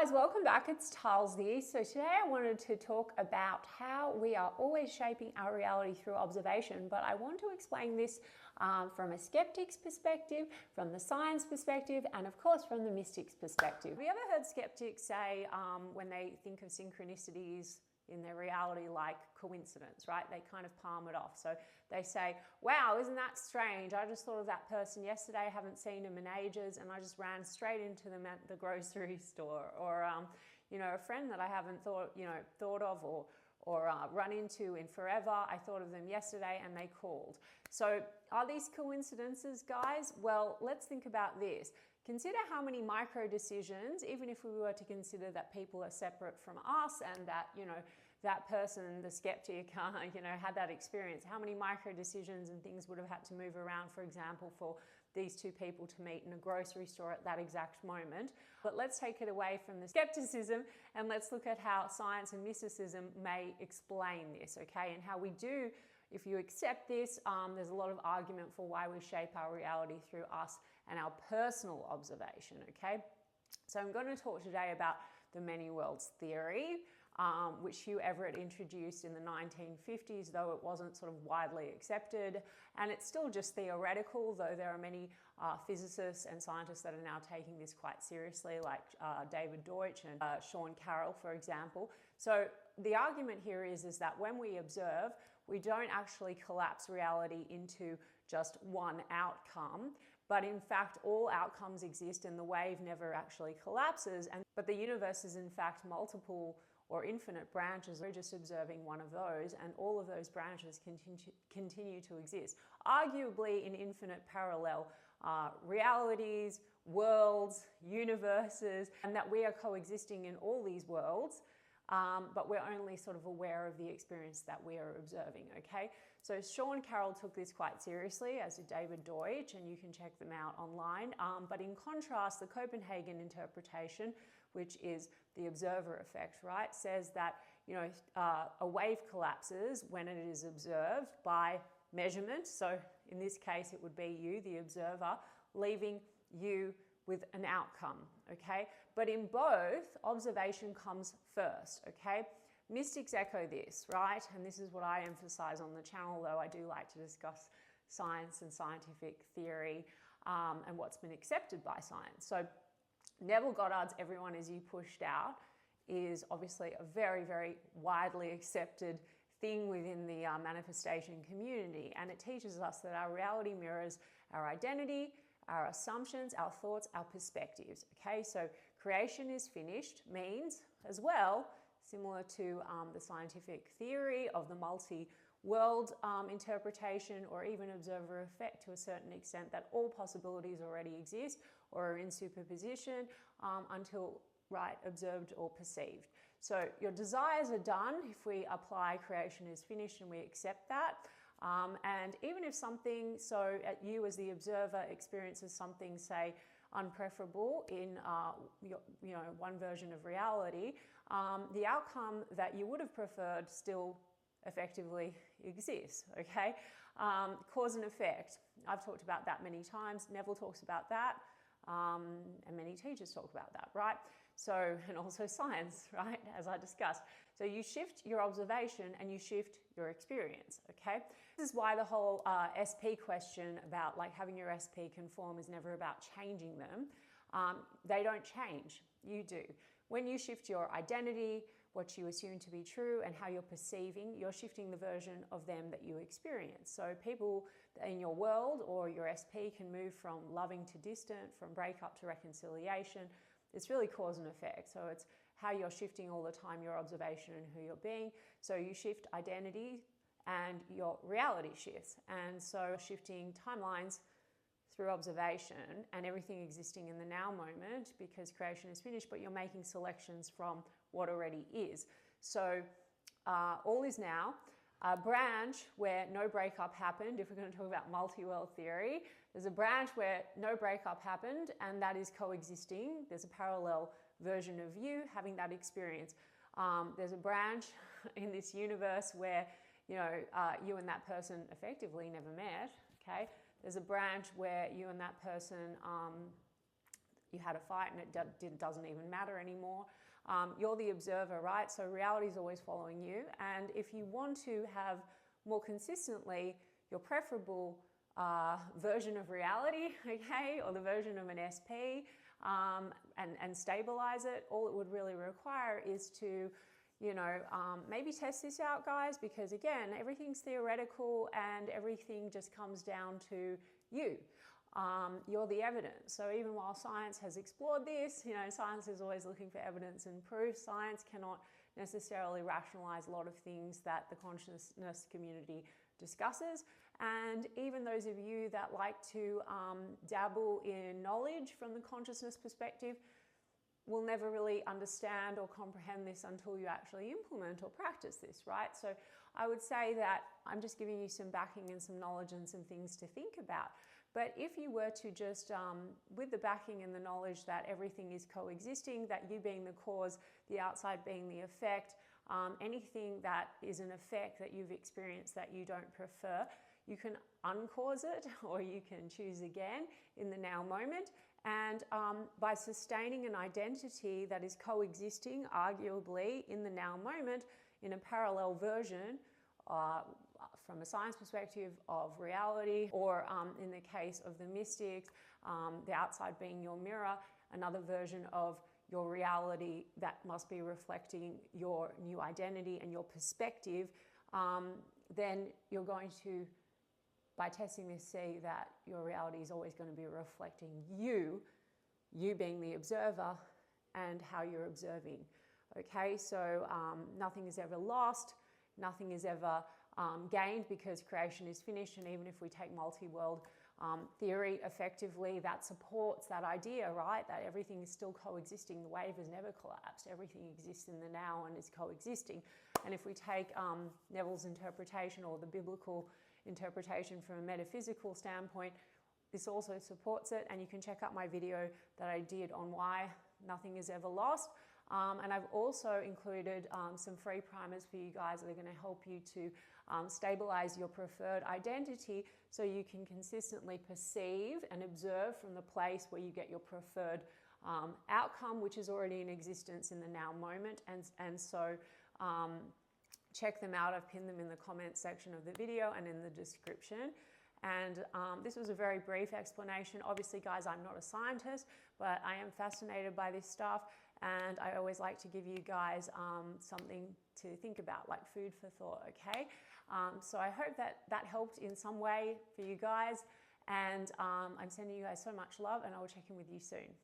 guys, welcome back. It's Talsy. So today I wanted to talk about how we are always shaping our reality through observation, but I want to explain this from a skeptic's perspective, from the science perspective, and of course from the mystic's perspective. Have you ever heard skeptics say when they think of synchronicities in their reality like coincidence, right? They kind of palm it off. So they say, wow, isn't that strange? I just thought of that person yesterday, haven't seen him in ages, and I just ran straight into them at the grocery store. Or, a friend that I haven't thought of or run into in forever. I thought of them yesterday and they called. So are these coincidences, guys? Well, let's think about this. Consider how many micro decisions, even if we were to consider that people are separate from us and that, that person, the skeptic, had that experience, how many micro decisions and things would have had to move around, for example, for these two people to meet in a grocery store at that exact moment. But let's take it away from the skepticism and let's look at how science and mysticism may explain this, okay? And how we do, if you accept this, there's a lot of argument for why we shape our reality through us and our personal observation, okay? So I'm going to talk today about the many worlds theory, which Hugh Everett introduced in the 1950s, though it wasn't sort of widely accepted. And it's still just theoretical, though there are many physicists and scientists that are now taking this quite seriously, like David Deutsch and Sean Carroll, for example. So the argument here is that when we observe, we don't actually collapse reality into just one outcome, but in fact, all outcomes exist and the wave never actually collapses. But the universe is in fact multiple or infinite branches. We're just observing one of those, and all of those branches continue to exist, arguably in infinite parallel realities, worlds, universes, and that we are coexisting in all these worlds, but we're only sort of aware of the experience that we are observing, okay? So Sean Carroll took this quite seriously, as did David Deutsch, and you can check them out online. But in contrast, the Copenhagen interpretation, which is the observer effect, right, says that a wave collapses when it is observed by measurement. So in this case, it would be you, the observer, leaving you with an outcome, okay? But in both, observation comes first, okay? Mystics echo this, right? And this is what I emphasize on the channel, though I do like to discuss science and scientific theory and what's been accepted by science. So Neville Goddard's "Everyone Is You Pushed Out" is obviously a very, very widely accepted thing within the manifestation community. And it teaches us that our reality mirrors our identity, our assumptions, our thoughts, our perspectives, okay? So creation is finished means, as well, similar to the scientific theory of the multi-world interpretation or even observer effect to a certain extent, that all possibilities already exist or are in superposition until observed or perceived. So your desires are done if we apply creation is finished and we accept that. And even if something, you as the observer experiences something, say, unpreferable in one version of reality, the outcome that you would have preferred still effectively exists, okay? Cause and effect. I've talked about that many times. Neville talks about that. And many teachers talk about that, right? So, and also science, right, as I discussed. So you shift your observation and you shift your experience, okay? This is why the whole SP question about like having your SP conform is never about changing them. They don't change, you do. When you shift your identity, what you assume to be true and how you're perceiving, you're shifting the version of them that you experience. So people in your world or your SP can move from loving to distant, from breakup to reconciliation. It's really cause and effect. So it's how you're shifting all the time, your observation and who you're being. So you shift identity and your reality shifts. And so shifting timelines through observation and everything existing in the now moment, because creation is finished, but you're making selections from what already is. So all is now. A branch where no breakup happened, if we're going to talk about multi-world theory, there's a branch where no breakup happened and that is coexisting. There's a parallel version of you having that experience. There's a branch in this universe where you and that person effectively never met, okay? There's a branch where you and that person you had a fight and it doesn't even matter anymore. You're the observer, right? So reality is always following you. And if you want to have more consistently your preferable version of reality, okay, or the version of an SP, and stabilize it, all it would really require is to, maybe test this out, guys, because again, everything's theoretical and everything just comes down to you. You're the evidence. So even while science has explored this, science is always looking for evidence and proof. Science cannot necessarily rationalize a lot of things that the consciousness community discusses. And even those of you that like to dabble in knowledge from the consciousness perspective will never really understand or comprehend this until you actually implement or practice this, right? So I would say that I'm just giving you some backing and some knowledge and some things to think about. But if you were to just, with the backing and the knowledge that everything is coexisting, that you being the cause, the outside being the effect, anything that is an effect that you've experienced that you don't prefer, you can uncause it or you can choose again in the now moment. And by sustaining an identity that is coexisting, arguably, in the now moment, in a parallel version, from a science perspective of reality, or in the case of the mystics, the outside being your mirror, another version of your reality that must be reflecting your new identity and your perspective, then you're going to, by testing this, see that your reality is always going to be reflecting you being the observer and how you're observing. Okay, so nothing is ever lost, nothing is ever gained, because creation is finished. And even if we take multi-world theory, effectively that supports that idea, right, that everything is still coexisting. The wave has never collapsed. Everything exists in the now and is coexisting. And if we take Neville's interpretation, or the biblical interpretation from a metaphysical standpoint, this also supports it. And you can check out my video that I did on why nothing is ever lost. And I've also included some free primers for you guys that are going to help you to stabilize your preferred identity, so you can consistently perceive and observe from the place where you get your preferred outcome, which is already in existence in the now moment. And so check them out. I've pinned them in the comments section of the video and in the description. And this was a very brief explanation. Obviously, guys, I'm not a scientist, but I am fascinated by this stuff. And I always like to give you guys something to think about, like food for thought, okay? So I hope that helped in some way for you guys. And I'm sending you guys so much love, and I will check in with you soon.